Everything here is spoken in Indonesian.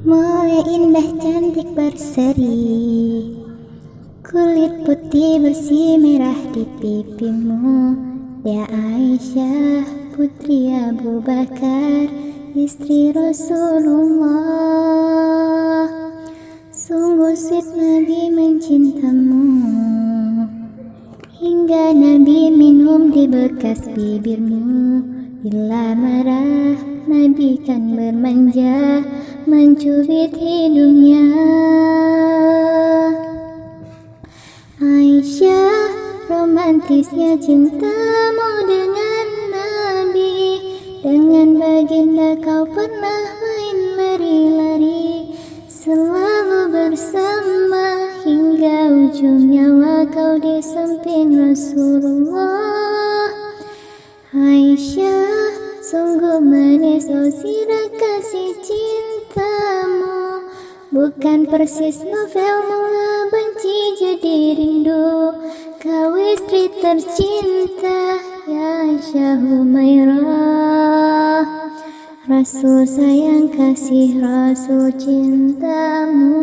Mulai indah cantik berseri, kulit putih bersih merah di pipimu. Ya Aisyah putri Abu Bakar, istri Rasulullah. Sungguh sweet Nabi mencintamu, hingga Nabi minum di bekas bibirmu. Bila marah Nabi kan bermanja, mencubit hidungnya. Aisyah, romantisnya cintamu dengan Nabi. Dengan baginda kau pernah main lari-lari, selalu bersama hingga ujung nyawa kau di samping Rasulullah. Aisyah, sungguh manis oh sirah kasih cintamu, bukan persis novel mula benci jadi rindu. Kau istri tercinta ya Aisyah Humairah, Rasul sayang kasih Rasul cintamu.